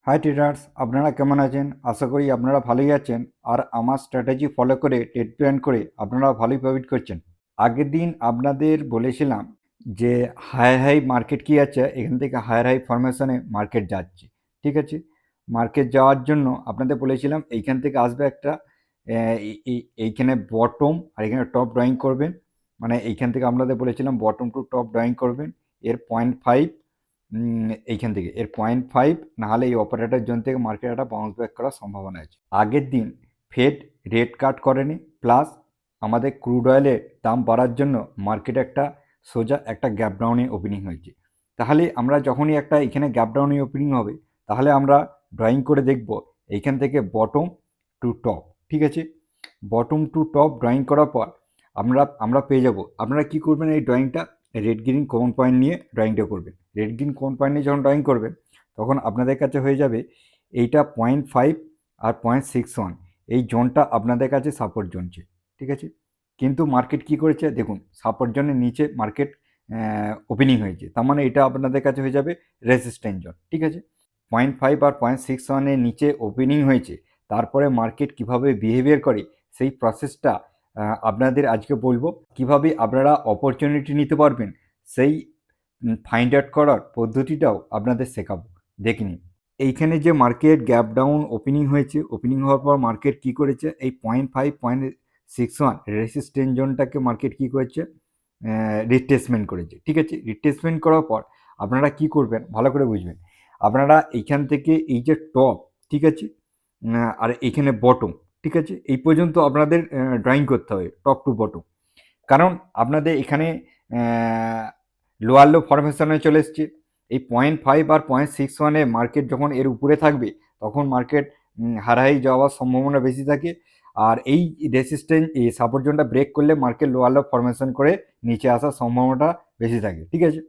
High traders, আপনারা কেমন আছেন? আশা করি আপনারা ভালোই আছেন। আর আমার স্ট্র্যাটেজি ফলো করে ট্রেড প্ল্যান করে আপনারা ভালোই প্রফিট করছেন। আগের দিন আপনাদের বলেছিলাম যে হায়ার হাই মার্কেট কি আছে, এখান থেকে হায়ার হাই ফরমেশনে মার্কেট যাচ্ছে। ঠিক আছে, মার্কেট যাওয়ার জন্য আপনাদের বলেছিলাম এইখান থেকে আসবে একটা এইখানে বটম আর এখানে টপ ড্রয়িং করবেন। মানে এইখান থেকে আপনাদের বলেছিলাম বটম টু টপ ড্রয়িং করবেন। এর 0.5 এইখান থেকে এর 0.5 নাহলে এই অপারেটর জোন থেকে মার্কেট একটা বাউন্স ব্যাক করার সম্ভাবনা আছে। আগের দিন ফেড রেট কাট করেনি, প্লাস আমাদের ক্রুড অয়েলের দাম বাড়ার জন্য মার্কেট একটা সোজা একটা গ্যাপ ডাউনে ওপেনিং হয়েছে। তাহলে আমরা যখনই একটা এখানে গ্যাপ ডাউনে ওপেনিং হবে, তাহলে আমরা ড্রয়িং করে দেখব এইখান থেকে বটম টু টপ। ঠিক আছে, বটম টু টপ ড্রয়িং করার পর আমরা পেয়ে যাব। আপনারা কি করবেন, এই ড্রয়িংটা রেড গ্রিন কমন পয়েন্ট নিয়ে ড্রয়িংটা করবেন। রেড গ্রিন কমন পয়েন্ট নিয়ে যখন ড্রয়িং করবেন, তখন আপনাদের কাছে হয়ে যাবে এইটা 0.5 আর 0.61, এই জোনটা আপনাদের কাছে সাপোর্ট জোনছে। ঠিক আছে, কিন্তু মার্কেট কি করেছে দেখুন, সাপোর্ট জোনের নিচে মার্কেট ওপেনিং হয়েছে, তার মানে এটা আপনাদের কাছে হয়ে যাবে রেজিস্ট্যান্ট জোন। ঠিক আছে, 0.5 আর 0.61-এর নিচে ওপেনিং হয়েছে, তারপরে মার্কেট কিভাবে বিহেভিয়ার করে সেই প্রসেসটা আপনাদের আজকে বলবো। কিভাবে আপনারা অপরচুনিটি নিতে পারবেন সেই ফাইন্ড আউট করার পদ্ধতিটাও আপনাদের শেখাবো, দেখে নিন। এইখানে যে মার্কেট গ্যাপ ডাউন ওপেনিং হয়েছে, ওপেনিং হওয়ার পর মার্কেট কি করেছে, এই 0.5 0.61 রেসিস্ট্যান্ট জোনটাকে মার্কেট কি করেছে, রিট্রেসমেন্ট করেছে। ঠিক আছে, রিট্রেসমেন্ট করার পর আপনারা কি করবেন ভালো করে বুঝবেন। আপনারা এইখান থেকে এই যে টপ, ঠিক আছে, আর এইখানে বটম, ঠিক আছে, এই পর্যন্ত আপনাদের ড্রয়িং করতে হবে টপ টু বটম। কারণ আপনাদের এখানে লোয়ার লো ফরমেশনে চলে এসছে। এই 0.5 আর 0.61-এ মার্কেট যখন এর উপরে থাকবে, তখন মার্কেট হারাই যাওয়ার সম্ভাবনা বেশি থাকে। আর এই রেসিস্ট্যান্স এই সাপোর্ট জোনটা ব্রেক করলে মার্কেট লোয়ার লো ফরমেশন করে নিচে আসার সম্ভাবনাটা বেশি থাকে। ঠিক আছে,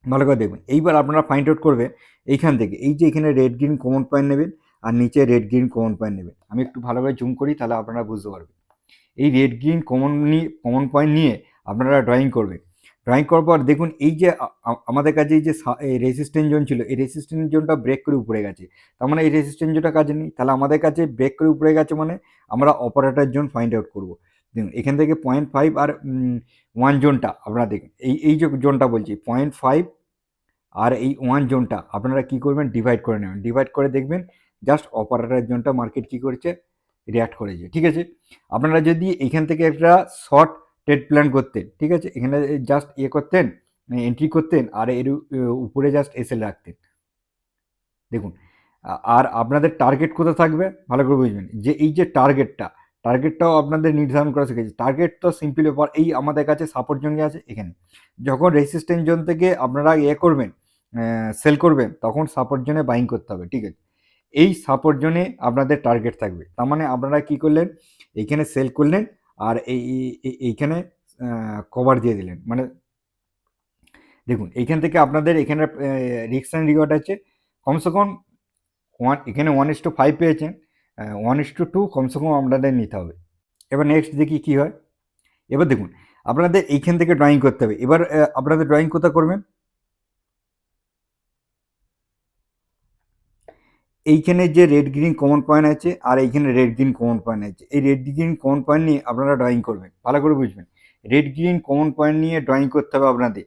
ভালো করে দেখবেন। এইবার আপনারা ফাইন্ড আউট করবে এইখান থেকে, এই যে এখানে রেড গ্রিন কমন পয়েন্ট নেবেন আর নিচে রেড গ্রিন কমন পয়েন্ট নেবেন। আমি একটু ভালোভাবে জুম করি, তাহলে আপনারা বুঝতে পারবেন। এই রেড গ্রিন কমন পয়েন্ট নিয়ে আপনারা ড্রয়িং করবেন। ড্রয়িং করার পর দেখুন, এই যে আমাদের কাছে এই যে রেসিস্ট্যান্ট জোন ছিল, এই রেসিস্ট্যান্ট জোনটা ব্রেক করে উপরে গেছে। তার মানে এই রেসিস্ট্যান্ট জোনটা কাজে নেই, তাহলে আমাদের কাছে ব্রেক করে উপরে গেছে, মানে আমরা অপারেটর জোন ফাইন্ড আউট করবো। দেখুন এখান থেকে 0.5 আর 1 জোনটা আপনারা দেখুন, এই যে জোনটা বলছি 0.5 আর এই 1 জোনটা আপনারা কি করবেন, ডিভাইড করে নেবেন। ডিভাইড করে দেখবেন জাস্ট অপারেটর জোনটা মার্কেট কি করেছে, রিয়াক্ট করেছে। ঠিক আছে, আপনারা যদি এখান থেকে একটা শর্ট ট্রেড প্ল্যান করতেন, ঠিক আছে, এখানে জাস্ট করতেন, এন্ট্রি করতেন আর এর উপরে জাস্ট এসএল রাখতেন। দেখুন, আর আপনাদের টার্গেট কোথায় থাকবে ভালো করে বুঝবেন, যে এই যে টার্গেটটাও আপনাদের নির্ধারণ করা শিখেছে। টার্গেট তো সিম্পলি ব্যাপার, এই আমাদের কাছে সাপোর্ট জোন আছে এখানে। যখন রেসিস্ট্যান্ট জোন থেকে আপনারা করবেন, সেল করবেন, তখন সাপোর্ট জোনে বাইং করতে হবে। ঠিক আছে, এই সাপোর্ট জোনে আপনাদের টার্গেট থাকবে। তার মানে আপনারা কি করলেন, এইখানে সেল করলেন আর এইখানে কভার দিয়ে দিলেন। মানে দেখুন, এইখান থেকে আপনাদের এখানে রিস্ক অ্যান্ড রিওয়ার্ড আছে। কমসে কম এখানে 1:5 পেয়েছেন, 1:2 কমসে কম আপনাদের নিতে হবে। এবার নেক্সট দেখি কি হয়। এবার দেখুন, আপনাদের এইখান থেকে ড্রয়িং করতে হবে। এবার আপনাদের ড্রয়িং কোথায় করবেন, এইখানে যে রেড গ্রিন কমন পয়েন্ট আছে আর এইখানে রেড গ্রিন কমন পয়েন্ট আছে, এই রেড গ্রিন কমন পয়েন্ট নিয়ে আপনারা ড্রয়িং করবেন। ভালো করে বুঝবেন, রেড গ্রিন কমন পয়েন্ট নিয়ে ড্রয়িং করতে হবে আপনাদের।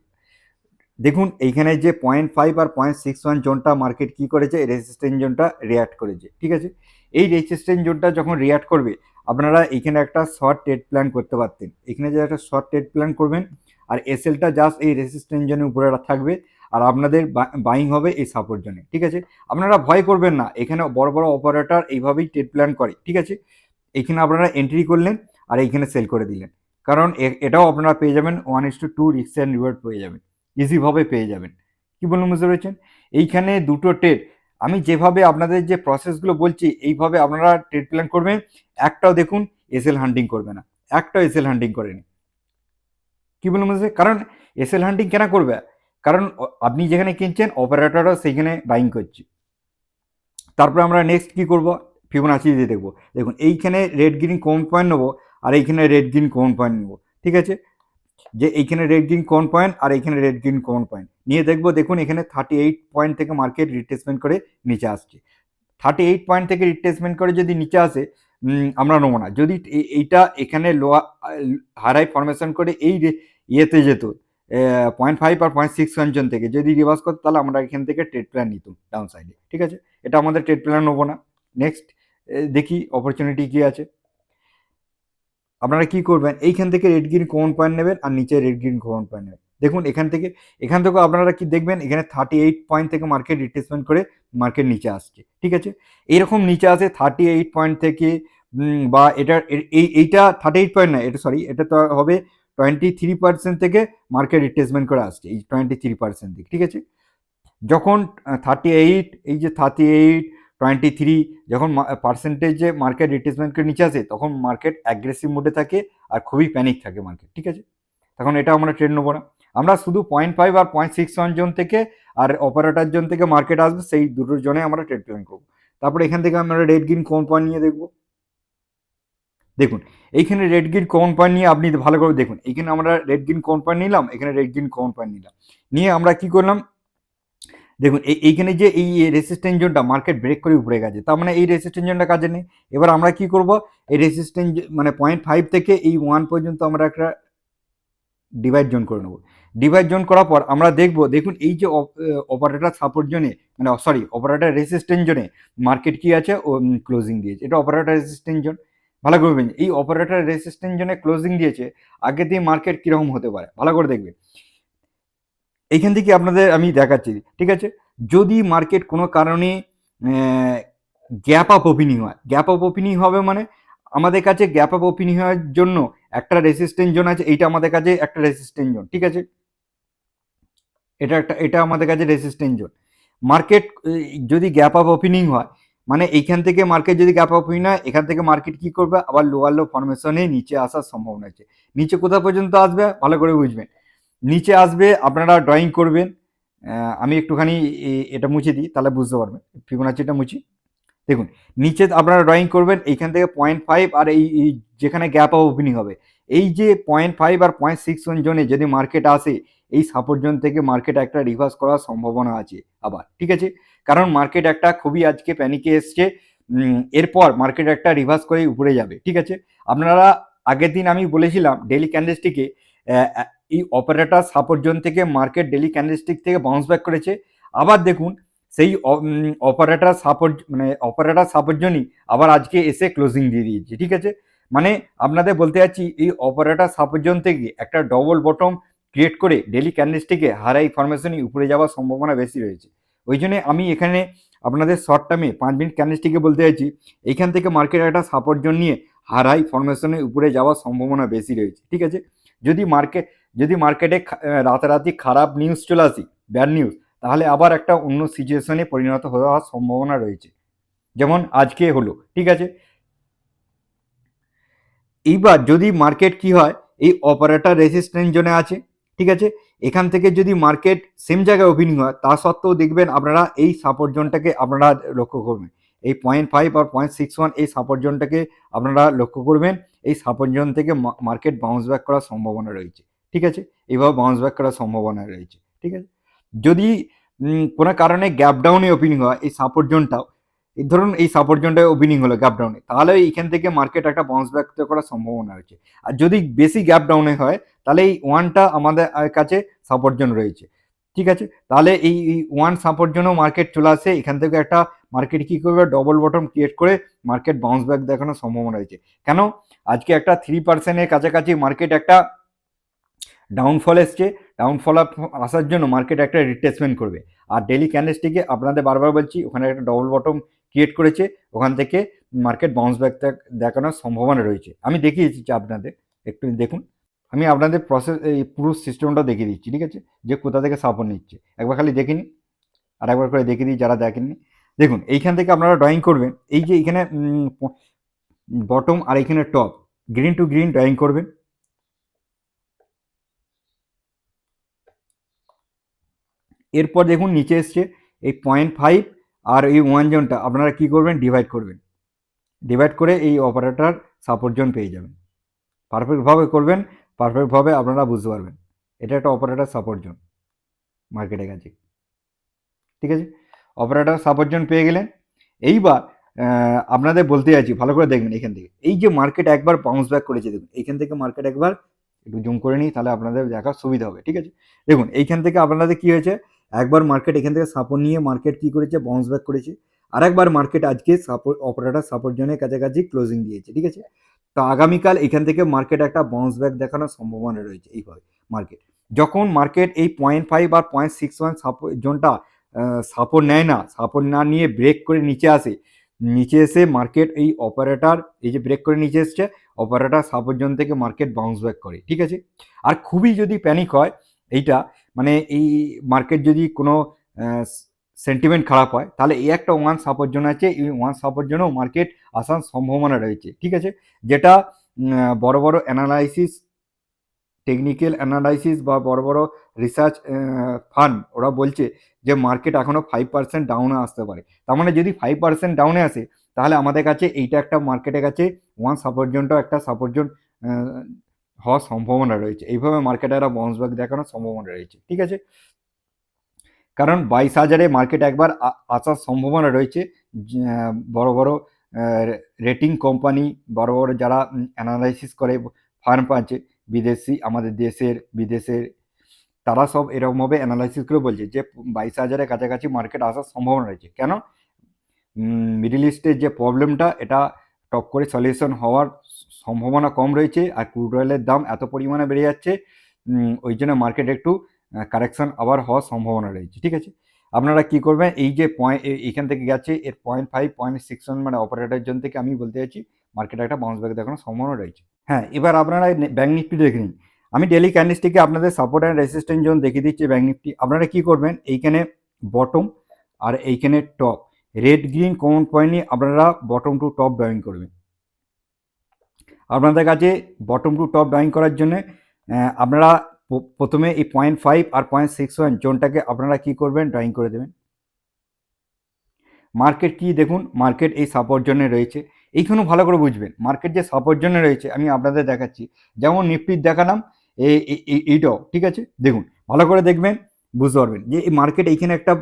দেখুন এইখানে যে 0.5 আর 0.61 জোনটা মার্কেট কি করেছে, রেসিস্ট্যান্ট জোনটা রিয়াক্ট করেছে। ঠিক আছে, এই রেসিস্ট্যান্ট জোনটা যখন রিয়াক্ট করবে, আপনারা এখানে একটা শর্ট ট্রেড প্ল্যান করতে পারতেন। এখানে যে একটা শর্ট ট্রেড প্ল্যান করবেন আর এসএলটা জাস্ট এই রেসিস্ট্যান্ট জোনের উপরে থাকবে আর আপনাদের বাইং হবে এই সাপোর্ট জোনে। ঠিক আছে, আপনারা ভয় করবেন না, এখানে বড় বড় অপারেটর এইভাবেই ট্রেড প্ল্যান করে। ঠিক আছে, এখানে আপনারা এন্ট্রি করলেন আর এইখানে সেল করে দিলেন, কারণ এটাও আপনারা পেয়ে যাবেন 1:2 রিস্ক অ্যান্ড রিওয়ার্ড পেয়ে যাবেন, ইজিভাবে পেয়ে যাবেন। কি বলুন, বুঝতে পেরেছেন? এইখানে দুটো ট্রেড আমি যেভাবে আপনাদের যে প্রসেসগুলো বলছি, এইভাবে আপনারা ট্রেড প্ল্যান করবেন। একটাও দেখুন এসএল হান্টিং করবে না, একটাও এসএল হান্টিং করেনি। কি বলুন, বুঝতে? কারণ এসএল হান্টিং কেন করবে, কারণ আপনি যেখানে কিনছেন অপারেটরও সেইখানে বাইং করছে। তারপরে আমরা নেক্সট কি করব, ফিবোনাচি দিয়ে দেখবো। দেখুন এইখানে রেড গ্রিন কমন পয়েন্ট নেবো আর এইখানে রেড গ্রিন কমন পয়েন্ট নেবো। ঠিক আছে, যে এইখানে রেড গ্রিন কোন পয়েন্ট আর এইখানে রেড গ্রিন কোন পয়েন্ট নিয়ে দেখবো। দেখুন এখানে 38 পয়েন্ট থেকে মার্কেট রিট্রেসমেন্ট করে নিচে আসছে। 38 পয়েন্ট থেকে রিট্রেসমেন্ট করে যদি নিচে আসে আমরা নেবো না। যদি এইটা এখানে লোয়া হারাই ফরমেশন করে এই ইয়েতে যেত 0.5 আর 0.6 জন থেকে যদি রিভার্স করতো, তাহলে আমরা এখান থেকে ট্রেড প্ল্যান নিতাম ডাউন সাইডে। ঠিক আছে, এটা আমাদের ট্রেড প্ল্যান নেবো না। নেক্সট দেখি অপরচুনিটি কি আছে। আপনারা কি করবেন, এইখান থেকে রেড গ্রিন কমন পয়েন্ট নেবেন আর নিচে রেড গ্রিন কমন পয়েন্ট নেবেন। দেখুন এখান থেকে আপনারা কি দেখবেন, এখানে 38 পয়েন্ট থেকে মার্কেট রিট্রেসমেন্ট করে মার্কেট নিচে আসছে। ঠিক আছে, এইরকম নিচে আসে 38 পয়েন্ট থেকে বা এইটা 38 পয়েন্ট না, এটা সরি, এটা তো হবে 23% থেকে মার্কেট রিট্রেসমেন্ট করে আসছে এই 23% থেকে। ঠিক আছে, যখন 38, এই যে 38, 23 যখন পার্সেন্টেজে মার্কেট রিট্রেসমেন্ট করে নিচে আসে, তখন মার্কেট অ্যাগ্রেসিভ মোডে থাকে আর খুবই প্যানিক থাকে মার্কেট। ঠিক আছে, তখন এটা আমরা ট্রেড নেবো না। আমরা শুধু 0.5 আর 0.61 জোন থেকে আর অপারেটর জোন থেকে মার্কেট আসবে, সেই দুটো জোনে আমরা ট্রেড প্ল্যান করবো। তারপরে এখান থেকে আমরা রেড গ্রিন কোন পয়েন্ট নিয়ে দেখবো। দেখুন এইখানে রেড গ্রিন কোন পয়েন্ট নিয়ে আপনি ভালো করে দেখুন, এইখানে আমরা রেড গ্রিন কোন পয়েন্ট নিলাম, এখানে রেড গ্রিন কোন পয়েন্ট নিলাম, নিয়ে আমরা কি করলাম, দেখুন এইখানে যে এই রেসিস্ট্যান্স জোনটা মার্কেট ব্রেক করে উপরে গেছে, তার মানে এই রেসিস্ট্যান্স জোনটা কাজে নেই। এবার আমরা কি করব, এই রেসিস্ট্যান্স মানে 0.5 থেকে এই 1 পর্যন্ত আমরা একটা ডিভাইড জোন করে নেব। ডিভাইড জোন করার পর আমরা দেখব, দেখুন এই যে অপারেটর সাপোর্ট জোনে, মানে সরি অপারেটর রেসিস্ট্যান্স জোনে মার্কেট কি আছে, ও ক্লোজিং দিয়েছে। এটা অপারেটর রেসিস্ট্যান্স জোন। ভালো করে দেখবেন, এই অপারেটর রেসিস্ট্যান্স জোনে ক্লোজিং দিয়েছে, আগে দিয়ে মার্কেট কিরকম হতে পারে ভালো করে দেখবেন। এইখান থেকে আপনাদের আমি দেখাচ্ছি। ঠিক আছে, যদি মার্কেট কোনো কারণে গ্যাপ আপ ওপেনিং হয়, গ্যাপ আপ ওপেনিং হবে মানে আমাদের কাছে গ্যাপ আপ ওপেনিং হওয়ার জন্য একটা রেসিস্ট্যান্স জোন আছে, এইটা আমাদের কাছে একটা রেসিস্ট্যান্স জোন। ঠিক আছে, এটা আমাদের কাছে রেসিস্ট্যান্স জোন। মার্কেট যদি গ্যাপ আপ ওপেনিং হয়, মানে এইখান থেকে মার্কেট যদি গ্যাপ আপ ওপেনিং হয়, এখান থেকে মার্কেট কি করবে, আবার লোয়ার লো ফরমেশনে নিচে আসার সম্ভাবনা আছে। নিচে কোথা পর্যন্ত আসবে ভালো করে বুঝবেন, নিচে আসবে আপনারা ড্রয়িং করবেন। আমি একটুখানি এটা মুছে দিই, তাহলে বুঝতে পারবেন। ফিবোনাচিটা মুছি। দেখুন নিচে আপনারা ড্রয়িং করবেন, এইখান থেকে 0.5 আর এই যেখানে গ্যাপ আপ ওপেনিং হবে, এই যে 0.5 আর 0.61 জোনে যদি মার্কেট আসে, এই সাপোর্ট জোন থেকে মার্কেট একটা রিভার্স করার সম্ভাবনা আছে আবার। ঠিক আছে, কারণ মার্কেট একটা খুবই আজকে প্যানিকে এসছে, এরপর মার্কেট একটা রিভার্স করে উপরে যাবে। ঠিক আছে, আপনারা আগের দিন আমি বলেছিলাম ডেইলি ক্যান্ডেলস্টিকে এই অপারেটর সাপোর্ট জোন থেকে মার্কেট ডেইলি ক্যান্ডেলস্টিক থেকে বাউন্স ব্যাক করেছে। আবার দেখুন সেই অপারেটর সাপোর্ট জোনই আবার আজকে এসে ক্লোজিং দিয়ে দিয়েছে। ঠিক আছে, মানে আপনাদের বলতে যাচ্ছি, এই অপারেটর সাপোর্ট জোন থেকে একটা ডবল বটম ক্রিয়েট করে ডেইলি ক্যান্ডেলস্টিকে হারাই ফরমেশনই উপরে যাওয়ার সম্ভাবনা বেশি রয়েছে। ওই জন্য আমি এখানে আপনাদের শর্ট টার্মে 5 মিনিট ক্যান্ডেলস্টিকে বলতে চাইছি, এইখান থেকে মার্কেট একটা সাপোর্ট জোন নিয়ে হারাই ফরমেশনে উপরে যাওয়ার সম্ভাবনা বেশি রয়েছে। ঠিক আছে, যদি মার্কেটে রাতারাতি খারাপ নিউজ চলে আসি, ব্যাড নিউজ, তাহলে আবার একটা অন্য সিচুয়েশনে পরিণত হওয়ার সম্ভাবনা রয়েছে, যেমন আজকে হলো। ঠিক আছে, এইবার যদি মার্কেট কি হয়, এই অপারেটর রেসিস্ট্যান্স জোনে আছে। ঠিক আছে, এখান থেকে যদি মার্কেট সেম জায়গায় ওপেনিং হয়, তা সত্ত্বেও দেখবেন আপনারা এই সাপোর্ট জোনটাকে আপনারা লক্ষ্য করবেন, এই 0.5 আর 0.61 এই সাপোর্ট জোনটাকে আপনারা লক্ষ্য করবেন। এই সাপোর্ট জোন থেকে মার্কেট বাউন্স ব্যাক করার সম্ভাবনা রয়েছে। ঠিক আছে, এইভাবে বাউন্স ব্যাক করার সম্ভাবনা রয়েছে। ঠিক আছে, যদি কোনো কারণে গ্যাপ ডাউনে ওপেনিং হয়, এই সাপোর্ট জোনটাও, ধরুন এই সাপোর্ট জোনটায় ওপেনিং হলো গ্যাপ ডাউনে, তাহলে এইখান থেকে মার্কেট একটা বাউন্স ব্যাক করার সম্ভাবনা রয়েছে। আর যদি বেশি গ্যাপ ডাউনে হয়, তাহলে এই ওয়ানটা আমাদের কাছে সাপোর্ট জোন রয়েছে। ঠিক আছে, তাহলে এই ওয়ান সাপোর্ট জোনও মার্কেট চলে আসে, এখান থেকে একটা মার্কেট কি করবে, ডবল বটম ক্রিয়েট করে মার্কেট বাউন্স ব্যাক দেখানোর সম্ভাবনা রয়েছে। কেন, আজকে একটা 3%-এর কাছাকাছি মার্কেট একটা ডাউনফল এসছে, ডাউনফল আসার জন্য মার্কেট একটা রিট্রেসমেন্ট করবে। আর ডেইলি ক্যান্ডেলস্টিকে আপনাদের বারবার বলছি, ওখানে একটা ডবল বটম ক্রিয়েট করেছে, ওখান থেকে মার্কেট বাউন্স ব্যাক দেখানোর সম্ভাবনা রয়েছে। আমি দেখিয়েছি আপনাদের, একটু দেখুন, আমি আপনাদের প্রসেস এই পুরো সিস্টেমটা দেখিয়ে দিচ্ছি। ঠিক আছে, যে কোথা থেকে সাপোর্ট নিচ্ছে একবার খালি দেখে নিন, আর একবার করে দেখিয়ে দিই যারা দেখেননি। দেখুন এইখান থেকে আপনারা ড্রয়িং করবেন, এই যে এখানে বটম আর এখানে top, green to green drawing করবেন। এরপর দেখুন নিচে এসছে এই 0.5 আর এই 1 জোনটা আপনারা কি করবেন, ডিভাইড করবেন। ডিভাইড করে এই অপারেটর সাপোর্ট জোন পেয়ে যাবেন। পারফেক্টভাবে করবেন, পারফেক্টভাবে আপনারা বুঝতে পারবেন। এটা একটা অপারেটর সাপোর্ট জোন মার্কেটের কাছে, ঠিক আছে? অপারেটর সাপোর্ট জোন পেয়ে গেলেন। এইবার আপনাদের বলতে যাচ্ছি, ভালো করে দেখবেন এখান থেকে। এই যে মার্কেট একবার বাউন্স ব্যাক করেছে, দেখুন এইখান থেকে মার্কেট একবার, একটু জুম করে নিই তাহলে আপনাদের দেখার সুবিধা হবে, ঠিক আছে? দেখুন এইখান থেকে আপনাদের কি হয়েছে, একবার মার্কেট এখান থেকে সাপোর্ট নিয়ে মার্কেট কি করেছে, বাউন্স ব্যাক করেছে। আরেকবার মার্কেট আজকে সাপোর্ট, অপারেটর সাপোর্ট জোনের কাছাকাছি ক্লোজিং দিয়েছে, ঠিক আছে? তো আগামীকাল এখান থেকে মার্কেট একটা বাউন্স ব্যাক দেখানোর সম্ভাবনা রয়েছে। এইভাবে মার্কেট, যখন মার্কেট এই 0.5 আর 0.61 জোনটা সাপোর্ট নেয় না, সাপোর্ট না নিয়ে ব্রেক করে নিচে আসে, নিচে এসে মার্কেট এই অপারেটর, এই যে ব্রেক করে নিচে এসছে, অপারেটর সাপোর্ট জোন থেকে মার্কেট বাউন্স ব্যাক করে, ঠিক আছে? আর খুবই যদি প্যানিক হয় এইটা, মানে এই মার্কেট যদি কোনো সেন্টিমেন্ট খারাপ হয়, তাহলে এই একটা ওয়ান সাপোর্ট জোন আছে, এই ওয়ান সাপোর্ট জোনেও মার্কেট আসার সম্ভাবনা রয়েছে, ঠিক আছে? যেটা বড় বড় অ্যানালাইসিস, টেকনিক্যাল অ্যানালাইসিস বা বড় বড় রিসার্চ ফান্ড ওরা বলছে যে মার্কেট এখনও 5% ডাউনে আসতে পারে। তার মানে যদি 5% ডাউনে আসে, তাহলে আমাদের কাছে এইটা একটা মার্কেটের কাছে ওয়ান সাপোর্ট জোনটাও একটা সাপোর্ট জোন হওয়ার সম্ভাবনা রয়েছে। এইভাবে মার্কেটে একটা বাউন্স ব্যাক দেখানোর সম্ভাবনা রয়েছে, ঠিক আছে? কারণ 22,000-এ মার্কেট একবার আসার সম্ভাবনা রয়েছে। বড় বড় রেটিং কোম্পানি, বড় বড় যারা অ্যানালাইসিস করে ফার্ম আছে, বিদেশি, আমাদের দেশের, বিদেশের, তারা সব এরকমভাবে অ্যানালাইসিস করে বলছে যে 22,000-এর কাছাকাছি মার্কেট আসার সম্ভাবনা রয়েছে। কেন? মিডল ইস্টের যে প্রবলেমটা, এটা টপ করে সলিউশন হওয়ার সম্ভাবনা কম রয়েছে, আর ক্রুড অয়েলের দাম এত পরিমাণে বেড়ে যাচ্ছে, ওই জন্য মার্কেট একটু কারেকশন আবার হওয়ার সম্ভাবনা রয়েছে, ঠিক আছে? আপনারা কি করবেন, এই যে এইখান থেকে গেছে এর 0.5 0.61 মানে অপারেটর জোন থেকে আমি বলতে চাইছি মার্কেট একটা বাউন্স ব্যাক দেখানোর সম্ভাবনা রয়েছে। হ্যাঁ, এবার আপনারা ব্যাঙ্ক নিফটি দেখে নিন। আমি ডেলি ক্যান্ডেলস্টিকে আপনাদের সাপোর্ট অ্যান্ড রেসিস্ট্যান্স জোন দেখিয়ে দিচ্ছি ব্যাঙ্ক নিফটি। আপনারা কি করবেন, এইখানে বটম আর এইখানে top, red green common point নিয়ে আপনারা বটম টু টপ ড্রয়িং করবেন। আপনাদের কাছে বটম টু টপ ড্রয়িং করার জন্য আপনারা প্রথমে এই 0.5 আর 0.61 জোনটাকে আপনারা কি করবেন, ড্রয়িং করে দেবেন। মার্কেট কি দেখুন, মার্কেট এই সাপোর্ট জোনে রয়েছে। এইখানেও ভালো করে বুঝবেন মার্কেট যে সাপোর্ট জোনে রয়েছে, আমি আপনাদের দেখাচ্ছি। যেমন নিফটির দেখালাম, এইটাও ঠিক আছে। দেখুন ভালো করে দেখবেন, বুঝতে পারবেন যে এই মার্কেট এইখানে একটা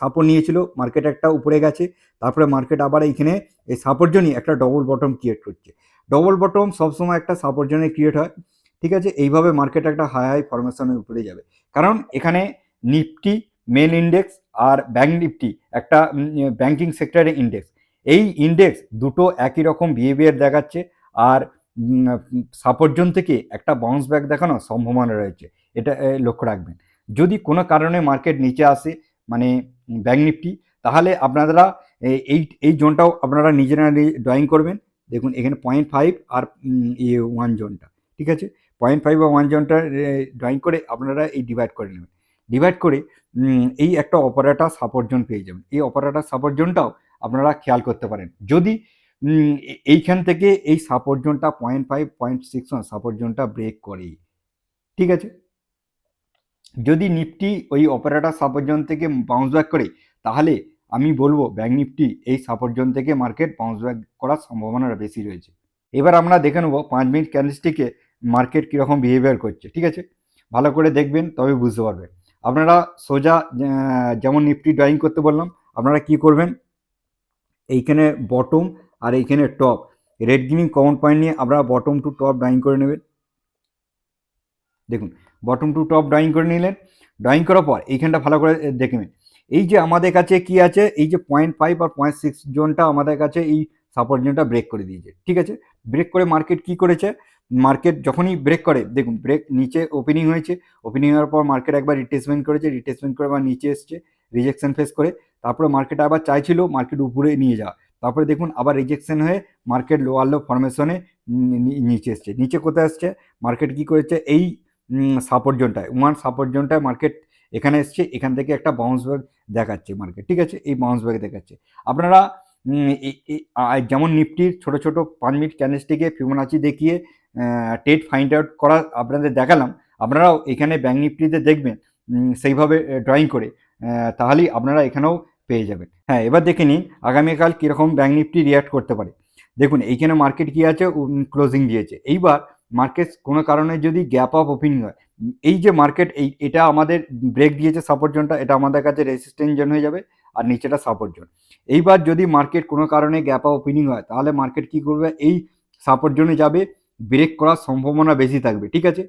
সাপোর্ট নিয়েছিল, মার্কেট একটা উপরে গেছে, তারপরে মার্কেট আবার এইখানে এই সাপোর্ট জোনই একটা ডবল বটম ক্রিয়েট করছে। ডবল বটম সবসময় একটা সাপোর্ট জোনে ক্রিয়েট হয়, ঠিক আছে? এইভাবে মার্কেট একটা হাই হাই ফরমেশনের উপরে যাবে, কারণ এখানে নিফটি মেন ইন্ডেক্স আর ব্যাঙ্ক নিফটি একটা ব্যাঙ্কিং সেক্টরের ইন্ডেক্স, এই ইন্ডেক্স দুটো একই রকম বিহেভিয়ার দেখাচ্ছে, আর সাপোর্ট জোন থেকে একটা বাউন্স ব্যাক দেখানোর সম্ভাবনা রয়েছে। এটা লক্ষ্য রাখবেন। যদি কোনো কারণে মার্কেট নিচে আসে, মানে ব্যাঙ্ক নিফটি, তাহলে আপনারা এই এই জোনটাও আপনারা নিজেরা ড্রয়িং করবেন। দেখুন এখানে 0.5 আর 1 জোনটা, ঠিক আছে? 0.5 বা 1 জোনটা ড্রয়িং করে আপনারা এই ডিভাইড করে নেবেন। ডিভাইড করে এই একটা অপারেটর সাপোর্ট জোন পেয়ে যাবেন। এই অপারেটর সাপোর্ট জোনটাও আপনারা খেয়াল করতে পারেন। যদি এইখান থেকে এই সাপোর্ট জোনটা 0.5 0.61 সাপোর্ট জোনটা ব্রেক করে, ঠিক আছে? যদি নিফটি ওই অপারেটর সাপোর্ট জোন থেকে বাউন্স ব্যাক করে, তাহলে আমি বলবো ব্যাঙ্ক নিফটি এই সাপোর্ট জোন থেকে মার্কেট বাউন্স ব্যাক করার সম্ভাবনা বেশি রয়েছে। এবার আমরা দেখে নেবো 5 মিনিট ক্যান্ডেলস্টিকে মার্কেট কীরকম বিহেভিয়ার করছে, ঠিক আছে? ভালো করে দেখবেন, তবে বুঝতে পারবেন। আপনারা সোজা যেমন নিফটি ড্রয়িং করতে বললাম, আপনারা কি করবেন, এইখানে বটম আর এইখানে top, red green common point নিয়ে আপনারা বটম টু টপ ড্রয়িং করে নেবেন। দেখুন বটম টু টপ ড্রয়িং করে নিলেন। ড্রয়িং করার পর এইখানটা ভালো করে দেখবেন, এই যে আমাদের কাছে কি আছে, এই যে 0.5 আর 0.6 জোনটা আমাদের কাছে এই সাপোর্ট জোনটা ব্রেক করে দিয়েছে, ঠিক আছে? ব্রেক করে মার্কেট কি করেছে, মার্কেট যখনই ব্রেক করে, দেখুন ব্রেক নিচে ওপেনিং হয়েছে, ওপেনিং হওয়ার পর মার্কেট একবার রিটেসমেন্ট করেছে, রিটেসমেন্ট করে আবার নিচে এসছে, রিজেকশন ফেস করে, তারপরে মার্কেট আবার চাইছিল মার্কেট উপরে নিয়ে যাওয়া, তারপরে দেখুন আবার রিজেকশন হয়ে মার্কেট লোয়ার লো ফরমেশনে নিচে এসছে। নিচে কোথায় আসছে, মার্কেট কি করেছে, এই সাপোর্ট জোনটায়, ওয়ান সাপোর্ট জোনটায় মার্কেট এখানে এসছে, এখান থেকে একটা বাউন্স ব্যাক দেখাচ্ছে মার্কেট, ঠিক আছে? এই বাউন্স ব্যাক দেখাচ্ছে। আপনারা যেমন নিফটির ছোট ছোট 5 মিনিট ক্যান্ডেলস্টিকে ফিবোনাচি দেখিয়ে ট্রেড ফাইন্ড আউট করা আপনাদের দেখালাম, আপনারাও এখানে ব্যাঙ্ক নিফটিতে দেখবেন সেইভাবে ড্রয়িং করে, তাহলেই আপনারা এখানেও পেয়ে যাবেন। হ্যাঁ, এবার দেখে নিন আগামীকাল কীরকম ব্যাঙ্ক নিফটি রিয়াক্ট করতে পারে। দেখুন এইখানে মার্কেট কি আছে, ক্লোজিং দিয়েছে। এইবার মার্কেট কোনো কারণে যদি গ্যাপ আপ ওপেনিং হয়, এই যে মার্কেট এটা আমাদের ব্রেক দিয়েছে সাপোর্ট জোনটা, এটা আমাদের কাছে রেসিস্ট্যান্স জোন হয়ে যাবে, আর নিচেটা সাপোর্ট জোন। এইবার যদি মার্কেট কোনো কারণে গ্যাপ আপ ওপেনিং হয়, তাহলে মার্কেট কি করবে, এই সাপোর্ট জোনে যাবে, ব্রেক করার সম্ভাবনা বেশি থাকবে, ঠিক আছে।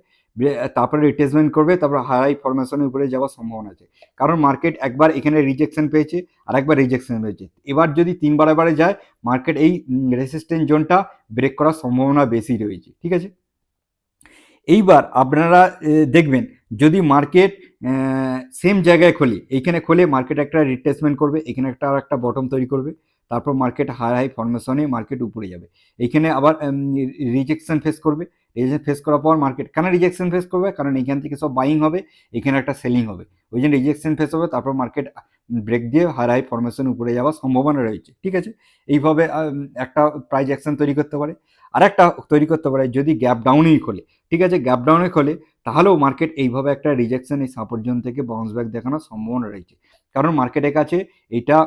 তারপরে রিট্রেসমেন্ট করবে, তারপর হাই ফরমেশনের উপরে যাওয়ার সম্ভাবনা আছে, কারণ মার্কেট একবার এখানে রিজেকশন পেয়েছে আর একবার রিজেকশন পেয়েছে। এবার যদি তিনবারে যায়, মার্কেট এই রেসিস্ট্যান্স জোনটা ব্রেক করার সম্ভাবনা বেশি রয়েছে, ঠিক আছে। এইবার আপনারা দেখবেন যদি মার্কেট সেম জায়গায় খোলে, এইখানে খোলে মার্কেট একটা রিট্রেসমেন্ট করবে, এখানে একটা বটম তৈরি করবে, তারপর মার্কেট হাই ফরমেশনে মার্কেট উপরে যাবে, এইখানে আবার রিজেকশন ফেস করবে। রিজেকশন ফেস করার পর মার্কেট কেন রিজেকশন ফেস করবে, কারণ এখান থেকে সব বাইং হবে, এখানে একটা সেলিং হবে, ওই জন্য রিজেকশন ফেস হবে, তারপর মার্কেট ব্রেক দিয়ে হাই ফরমেশন উপরে যাওয়ার সম্ভাবনা রয়েছে, ঠিক আছে। এইভাবে একটা প্রাইস অ্যাকশন তৈরি করতে পারে। আর একটা তৈরি করতে পারে যদি গ্যাপ ডাউনেই খোলে, ঠিক আছে, গ্যাপ ডাউনে খোলে, তাহলেও মার্কেট এইভাবে একটা রিজেকশন এই সাপোর্ট জোন থেকে বাউন্স ব্যাক দেখানোর সম্ভাবনা রয়েছে, কারণ মার্কেটের কাছে এটা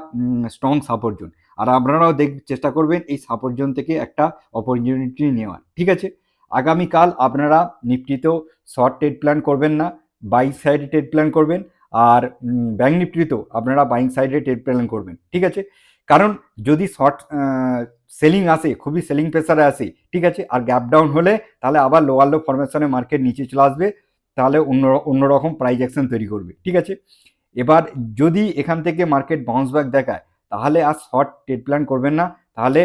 স্ট্রং সাপোর্ট জোন। আর আপনারাও চেষ্টা করবেন এই সাপোর্ট জোন থেকে একটা অপরচুনিটি নেওয়ার, ঠিক আছে। আগামীকাল আপনারা নিফটিতেও শর্ট ট্রেড প্ল্যান করবেন না, বাই সাইডে ট্রেড প্ল্যান করবেন, আর ব্যাঙ্ক নিফটিতেও আপনারা বাইং সাইডে ট্রেড প্ল্যান করবেন, ঠিক আছে। কারণ যদি শর্ট সেলিং আসে, খুবই সেলিং প্রেসারে আসে, ঠিক আছে, আর গ্যাপ ডাউন হলে তাহলে আবার লোয়ার লো ফরমেশনে মার্কেট নিচে চলে আসবে, তাহলে অন্যরকম প্রাইস অ্যাকশন তৈরি করবে, ঠিক আছে। এবার যদি এখান থেকে মার্কেট বাউন্স ব্যাক দেখায়, তাহলে আর শর্ট ট্রেড প্ল্যান করবেন না, তাহলে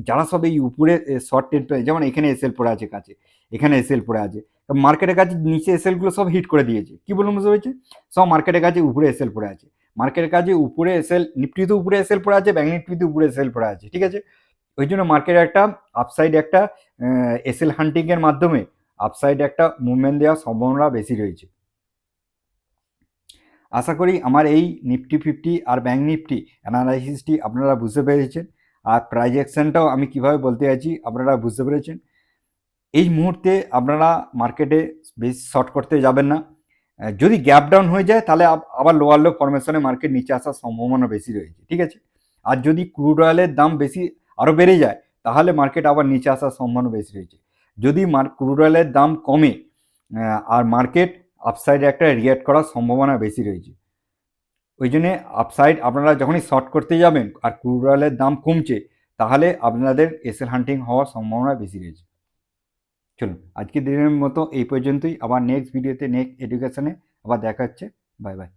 যারা সব এই উপরে শর্ট ট্রেড প্ল্যান, যেমন এখানে এসএল পড়ে আছে কাছে, এখানে এসএল পড়ে আছে, মার্কেটের কাছে নিচে এসএলগুলো সব হিট করে দিয়েছে, কি বলুন বুঝতে পেরেছে, সব মার্কেটের কাছে উপরে এসএল পড়ে আছে, মার্কেটের কাছে উপরে এসএল, নিফটিতে উপরে এসএল পড়ে আছে, ব্যাঙ্ক নিফটিতে উপরে এসএল পড়ে আছে, ঠিক আছে। ওই জন্য মার্কেটে একটা আপসাইড একটা এসএল হান্টিং এর মাধ্যমে আপসাইড একটা মুভমেন্ট দেওয়ার সম্ভাবনা বেশি রয়েছে। আশা করি আমার এই নিফটি ফিফটি আর ব্যাঙ্ক নিফটি অ্যানালাইসিসটি আপনারা বুঝতে পেরেছেন, আর প্রাইজ অ্যাকশনটাও আমি কিভাবে বলতে চাইছি আপনারা বুঝতে পেরেছেন। এই মুহূর্তে আপনারা মার্কেটে বেশি শর্ট করতে যাবেন না, যদি গ্যাপ ডাউন হয়ে যায় তাহলে আবার লোয়ার লো ফরমেশনে মার্কেট নিচে আসার সম্ভাবনা বেশি রয়েছে, ঠিক আছে। আর যদি ক্রুড অয়েলের দাম বেশি আরও বেড়ে যায়, তাহলে মার্কেট আবার নিচে আসার সম্ভাবনা বেশি রয়েছে। যদি ক্রুড অয়েলের দাম কমে আর মার্কেট আপসাইডে একটা রিঅ্যাক্ট করার সম্ভাবনা বেশি রয়েছে, ওই জন্যে আপসাইড আপনারা যখনই শর্ট করতে যাবেন আর ক্রুড অয়েলের দাম কমছে, তাহলে আপনাদের এসএল হান্টিং হওয়ার সম্ভাবনা বেশি রয়েছে। চলুন আজকের দিনের মতো এই পর্যন্তই, আবার নেক্সট ভিডিওতে নেক্সট এডুকেশনে আবার দেখা হচ্ছে। Bye bye.